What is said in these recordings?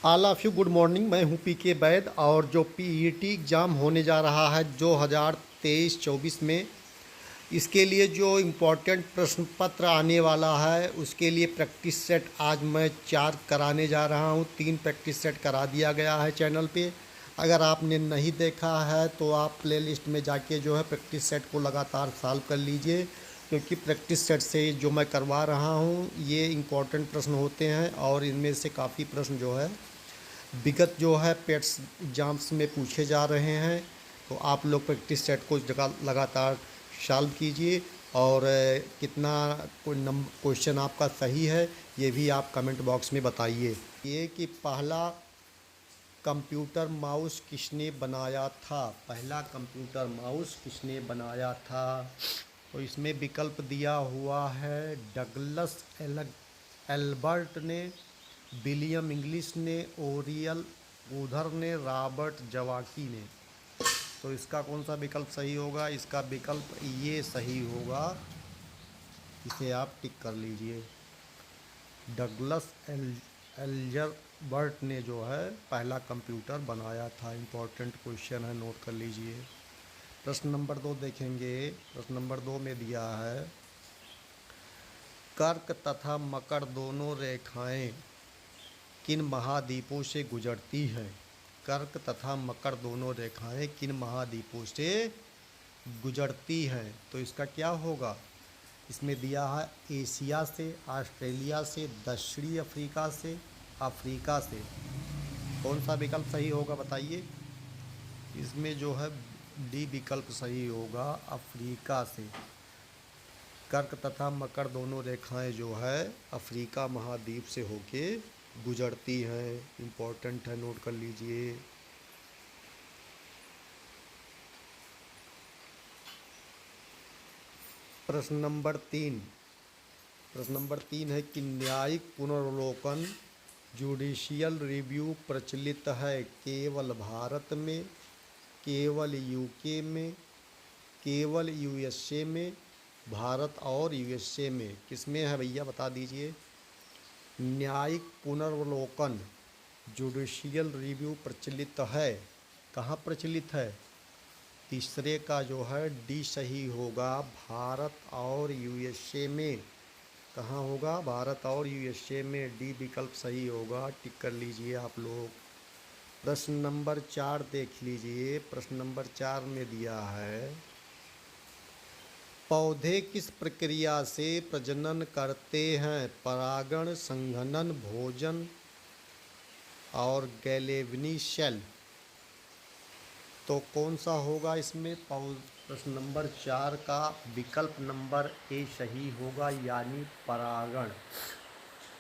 All of you good morning. मैं हूं P के वैद और जो पीईटी एग्ज़ाम होने जा रहा है 2023-24 में, इसके लिए जो इम्पोर्टेंट प्रश्न पत्र आने वाला है उसके लिए प्रैक्टिस सेट आज मैं 4 कराने जा रहा हूं। 3 प्रैक्टिस सेट करा दिया गया है चैनल पे। अगर आपने नहीं देखा है तो आप प्लेलिस्ट में जाके जो है प्रैक्टिस सेट को लगातार सॉल्व कर लीजिए, क्योंकि प्रैक्टिस सेट से जो मैं करवा रहा हूँ ये इम्पोर्टेंट प्रश्न होते हैं और इनमें से काफ़ी प्रश्न जो है विगत जो है पेट्स एग्जाम्स में पूछे जा रहे हैं। तो आप लोग प्रैक्टिस सेट को जगह लगातार सॉल्व कीजिए और कितना क्वेश्चन आपका सही है ये भी आप कमेंट बॉक्स में बताइए। ये कि पहला कंप्यूटर माउस किसने बनाया था, पहला कंप्यूटर माउस किसने बनाया था। तो इसमें विकल्प दिया हुआ है डगलस एल्बर्ट ने, विलियम इंग्लिश ने, ओरियल गूथर ने, रॉबर्ट जवाकी ने। तो इसका कौन सा विकल्प सही होगा? इसका विकल्प ये सही होगा, इसे आप टिक कर लीजिए। डगलस एल्जरबर्ट ने जो है पहला कंप्यूटर बनाया था। इम्पोर्टेंट क्वेश्चन है, नोट कर लीजिए। प्रश्न नंबर 2 देखेंगे। प्रश्न नंबर 2 में दिया है कर्क तथा मकर दोनों रेखाएं किन महाद्वीपों से गुजरती हैं। कर्क तथा मकर दोनों रेखाएं किन महाद्वीपों से गुजरती हैं। तो इसका क्या होगा? इसमें दिया है एशिया से, ऑस्ट्रेलिया से, दक्षिणी अफ्रीका से, अफ्रीका से। कौन सा विकल्प सही होगा बताइए? इसमें जो है डी विकल्प सही होगा, अफ्रीका से। कर्क तथा मकर दोनों रेखाएं जो है अफ्रीका महाद्वीप से होके गुजरती हैं। इम्पोर्टेंट है, नोट कर लीजिए। प्रश्न नंबर 3। प्रश्न नंबर 3 है कि न्यायिक पुनर्वलोकन जुडिशियल रिव्यू प्रचलित है केवल भारत में, केवल यूके में, केवल यूएसए में, भारत और यूएसए में। किसमें है भैया बता दीजिए। न्यायिक पुनर्वलोकन जुडिशियल रिव्यू प्रचलित है, कहाँ प्रचलित है? तीसरे का जो है डी सही होगा, भारत और यूएसए में। कहाँ होगा? भारत और यूएसए में। डी विकल्प सही होगा, टिक कर लीजिए आप लोग। प्रश्न नंबर 4 देख लीजिए। प्रश्न नंबर 4 में दिया है पौधे किस प्रक्रिया से प्रजनन करते हैं। परागण, संघनन, भोजन और गैलेवनी शेल। तो कौन सा होगा इसमें? प्रश्न नंबर 4 का विकल्प नंबर ए सही होगा, यानी परागण।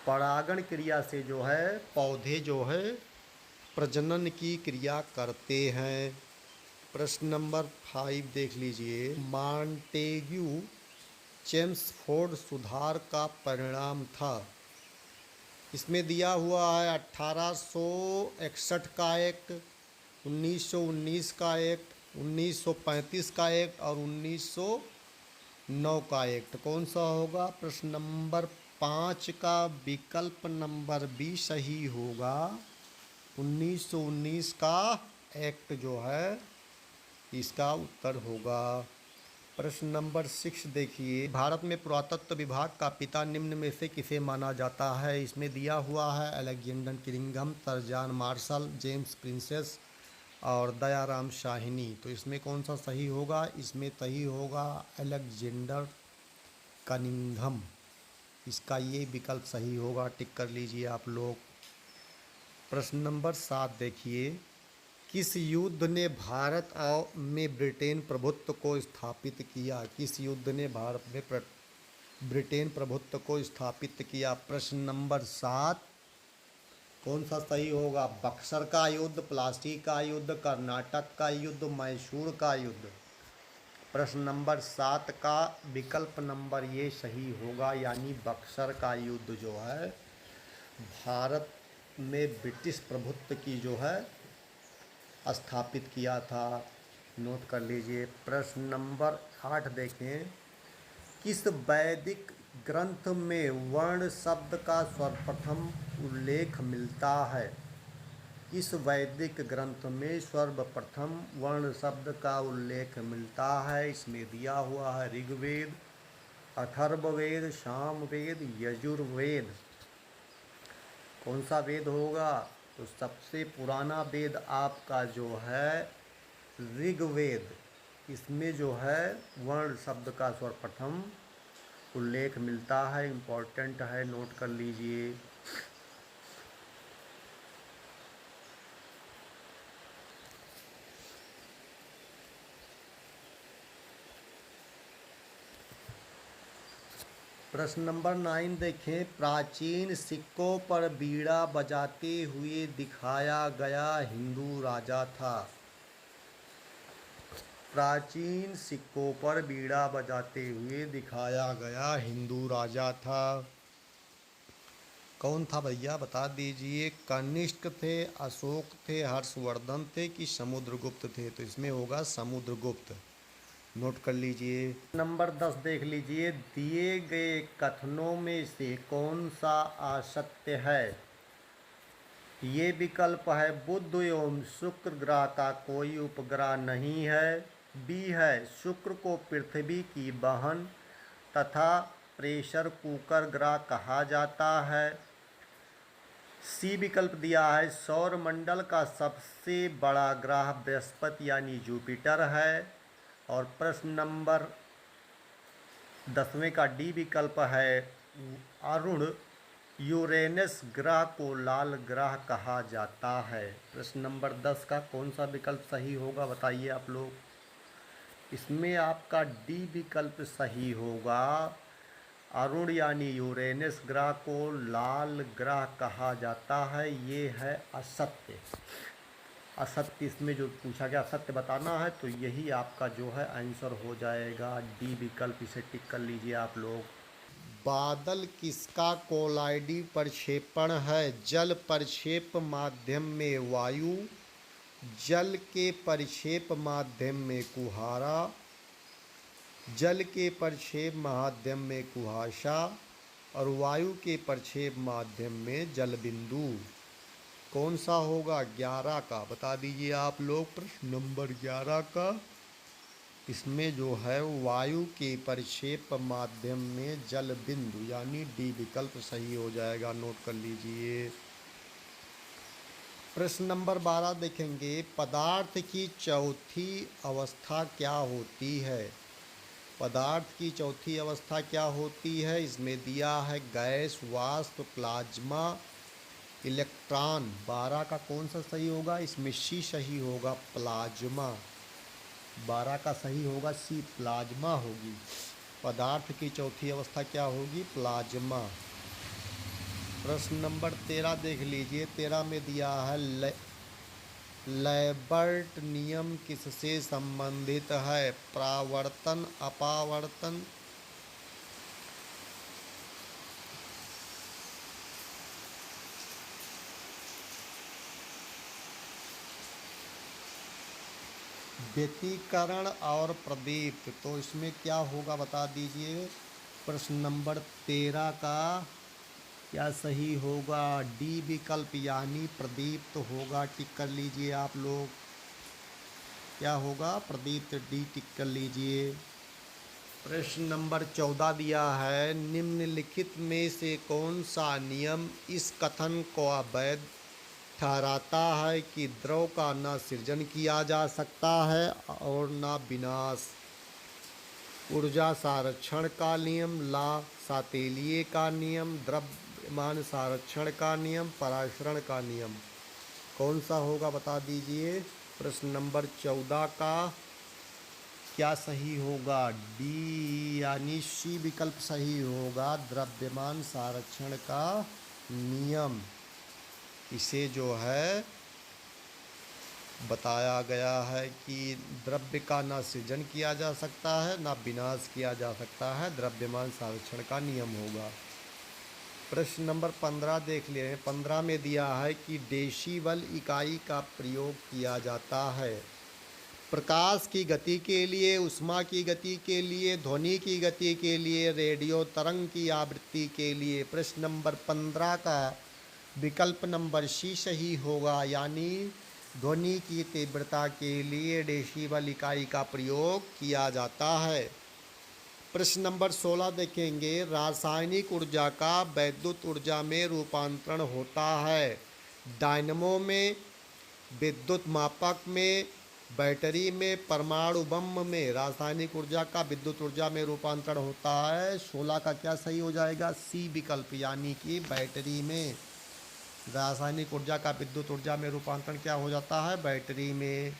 परागण क्रिया से जो है पौधे जो है प्रजनन की क्रिया करते हैं। प्रश्न नंबर 5 देख लीजिए। मॉन्टेग्यू चेम्सफोर्ड सुधार का परिणाम था। इसमें दिया हुआ है 1861 का एक्ट, 1919 का एक्ट, 1935 का एक्ट और 1909 का एक्ट। कौन सा होगा? प्रश्न नंबर 5 का विकल्प नंबर बी सही होगा, 1919 का एक्ट जो है इसका उत्तर होगा। प्रश्न नंबर 6 देखिए। भारत में पुरातत्व विभाग का पिता निम्न में से किसे माना जाता है। इसमें दिया हुआ है अलेक्जेंडर किरिंगहम, तर्जान मार्शल, जेम्स प्रिंसेस और दयाराम शाहिनी। तो इसमें कौन सा सही होगा? इसमें सही होगा अलेक्जेंडर कनिंघम। इसका ये विकल्प सही होगा, टिक कर लीजिए आप लोग। प्रश्न नंबर 7 देखिए। किस युद्ध ने भारत और में ब्रिटेन प्रभुत्व को स्थापित किया। किस युद्ध ने भारत में ब्रिटेन प्रभुत्व को स्थापित किया। प्रश्न नंबर 7 कौन सा सही होगा? बक्सर का युद्ध, प्लासी का युद्ध, कर्नाटक का युद्ध, मैसूर का युद्ध। प्रश्न नंबर 7 का विकल्प नंबर ये सही होगा, यानी बक्सर का युद्ध जो है भारत में ब्रिटिश प्रभुत्व की जो है स्थापित किया था। नोट कर लीजिए। प्रश्न नंबर 8 देखें। किस वैदिक ग्रंथ में वर्ण शब्द का सर्वप्रथम उल्लेख मिलता है। किस वैदिक ग्रंथ में सर्वप्रथम वर्ण शब्द का उल्लेख मिलता है? इसमें दिया हुआ है ऋग्वेद, अथर्ववेद, सामवेद, यजुर्वेद। कौन सा वेद होगा? तो सबसे पुराना वेद आपका जो है ऋग्वेद। इसमें जो है वर्ण शब्द का सर्वप्रथम उल्लेख मिलता है। इम्पोर्टेंट है, नोट कर लीजिए। प्रश्न नंबर 9 देखें। प्राचीन सिक्कों पर बीड़ा बजाते हुए दिखाया गया हिंदू राजा था। प्राचीन सिक्कों पर बीड़ा बजाते हुए दिखाया गया हिंदू राजा था। कौन था भैया, बता दीजिए। कनिष्क थे, अशोक थे, हर्षवर्धन थे कि समुद्रगुप्त थे? तो इसमें होगा समुद्रगुप्त। नोट कर लीजिए। नंबर 10 देख लीजिए। दिए गए कथनों में से कौन सा असत्य है? ये विकल्प है बुध एवं शुक्र ग्रह का कोई उपग्रह नहीं है। बी है शुक्र को पृथ्वी की बहन तथा प्रेशर कुकर ग्रह कहा जाता है। सी विकल्प दिया है सौर मंडल का सबसे बड़ा ग्रह बृहस्पति यानी जुपिटर है। और प्रश्न नंबर 10वें का डी विकल्प है अरुण यूरेनस ग्रह को लाल ग्रह कहा जाता है। प्रश्न नंबर 10 का कौन सा विकल्प सही होगा, बताइए आप लोग। इसमें आपका डी विकल्प सही होगा। अरुण यानी यूरेनस ग्रह को लाल ग्रह कहा जाता है। ये है असत्य। असत्य इसमें जो पूछा गया असत्य बताना है, तो यही आपका जो है आंसर हो जाएगा डी विकल्प। इसे टिक कर लीजिए आप लोग। बादल किसका कोलाइडी प्रक्षेपण है? जल प्रक्षेप माध्यम में वायु, जल के प्रक्षेप माध्यम में कुहारा, जल के प्रक्षेप माध्यम में कुहासा और वायु के प्रक्षेप माध्यम में जलबिंदु। कौन सा होगा? 11 का बता दीजिए आप लोग। प्रश्न नंबर 11 का इसमें जो है वायु के प्रक्षेप माध्यम में जल बिंदु यानी डी विकल्प सही हो जाएगा। नोट कर लीजिए। प्रश्न नंबर 12 देखेंगे। पदार्थ की चौथी अवस्था क्या होती है? पदार्थ की चौथी अवस्था क्या होती है? इसमें दिया है गैस, वाष्प, प्लाज्मा, इलेक्ट्रॉन। 12 का कौन सा सही होगा? इसमें सी सही होगा, प्लाज्मा। 12 का सही होगा सी, प्लाज्मा होगी। पदार्थ की चौथी अवस्था क्या होगी? प्लाज्मा। प्रश्न नंबर 13 देख लीजिए। 13 में दिया है लैबर्ट नियम किससे संबंधित है? परावर्तन, अपावर्तन, व्यतिकरण और प्रदीप्त। तो इसमें क्या होगा बता दीजिए। प्रश्न नंबर 13 का क्या सही होगा? डी विकल्प यानी प्रदीप्त होगा। टिक कर लीजिए आप लोग। क्या होगा? प्रदीप्त, डी टिक कर लीजिए। प्रश्न नंबर 14 दिया है। निम्नलिखित में से कौन सा नियम इस कथन को अवैध ठहराता है कि द्रव का न सृजन किया जा सकता है और न विनाश? ऊर्जा संरक्षण का नियम, ला सातेलिए का नियम, द्रव्यमान संरक्षण का नियम, पराशरण का नियम। कौन सा होगा बता दीजिए। प्रश्न नंबर 14 का क्या सही होगा? डी यानी सी विकल्प सही होगा, द्रव्यमान संरक्षण का नियम। इसे जो है बताया गया है कि द्रव्य का ना सृजन किया जा सकता है ना विनाश किया जा सकता है, द्रव्यमान संरक्षण का नियम होगा। प्रश्न नंबर 15 देख ले। 15 में दिया है कि डेसिबल इकाई का प्रयोग किया जाता है प्रकाश की गति के लिए, ऊष्मा की गति के लिए, ध्वनि की गति के लिए, रेडियो तरंग की आवृत्ति के लिए। प्रश्न नंबर 15 का विकल्प नंबर सी सही होगा, यानी ध्वनि की तीव्रता के लिए डेसिबल इकाई का प्रयोग किया जाता है। प्रश्न नंबर 16 देखेंगे, रासायनिक ऊर्जा का वैद्युत ऊर्जा में रूपांतरण होता है। डायनमो में, विद्युत मापक में, बैटरी में, परमाणु बम में रासायनिक ऊर्जा का विद्युत ऊर्जा में रूपांतरण होता है। 16 का क्या सही हो जाएगा? सी विकल्प, यानी कि बैटरी में रासायनिक ऊर्जा का विद्युत ऊर्जा में रूपांतरण क्या हो जाता है? बैटरी में।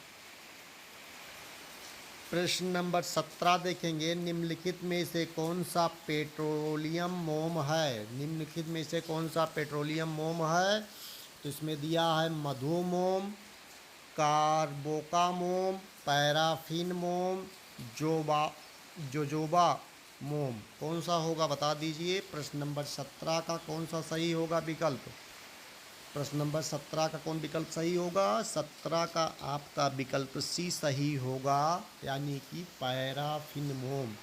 प्रश्न नंबर 17 देखेंगे, निम्नलिखित में से कौन सा पेट्रोलियम मोम है? निम्नलिखित में से कौन सा पेट्रोलियम मोम है? तो इसमें दिया है मधु मोम, कार्बोका मोम, पैराफिन मोम, जोजोबा मोम। कौन सा होगा बता दीजिए। प्रश्न नंबर 17 का कौन सा सही होगा विकल्प? प्रश्न नंबर 17 का कौन विकल्प सही होगा? 17 का आपका विकल्प सी सही होगा, यानी कि पैराफिन मोम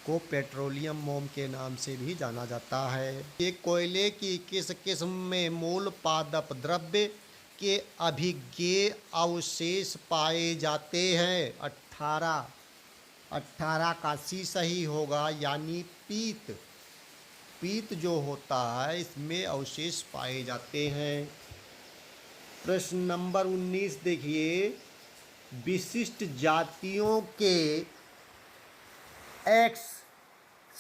को पेट्रोलियम मोम के नाम से भी जाना जाता है। ये कोयले की किस किस्म में मूल पादप द्रव्य के अभिज्ञेय अवशेष पाए जाते हैं? 18 का सी सही होगा, यानी पीत। पीत जो होता है इसमें अवशेष पाए जाते हैं। प्रश्न नंबर 19 देखिए, विशिष्ट जातियों के एक्स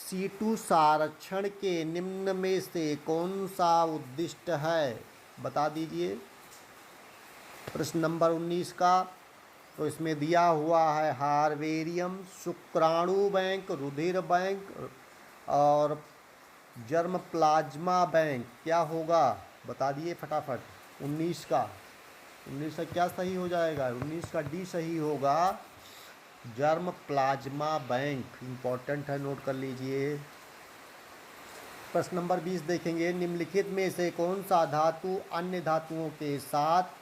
सीटू संरक्षण के निम्न में से कौन सा उद्दिष्ट है? बता दीजिए। प्रश्न नंबर 19 का तो इसमें दिया हुआ है हार्बेरियम, शुक्राणु बैंक, रुधिर बैंक और जर्म प्लाज्मा बैंक। क्या होगा बता दिए फटाफट। 19 का क्या सही हो जाएगा? 19 का डी सही होगा, जर्म प्लाज्मा बैंक। इम्पोर्टेंट है, नोट कर लीजिए। प्रश्न नंबर 20 देखेंगे, निम्नलिखित में से कौन सा धातु अन्य धातुओं के साथ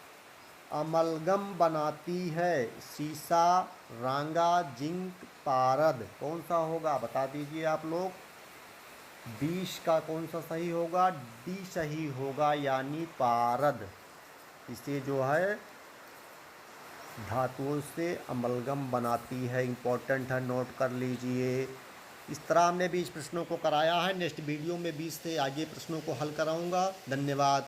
अमलगम बनाती है? सीसा, रांगा, जिंक, पारद। कौन सा होगा बता दीजिए आप लोग। 20 का कौन सा सही होगा? डी सही होगा, यानी पारद। इसे जो है धातुओं से अमलगम बनाती है। इम्पोर्टेंट है, नोट कर लीजिए। इस तरह हमने 20 प्रश्नों को कराया है। नेक्स्ट वीडियो में 20 से आगे प्रश्नों को हल कराऊंगा। धन्यवाद।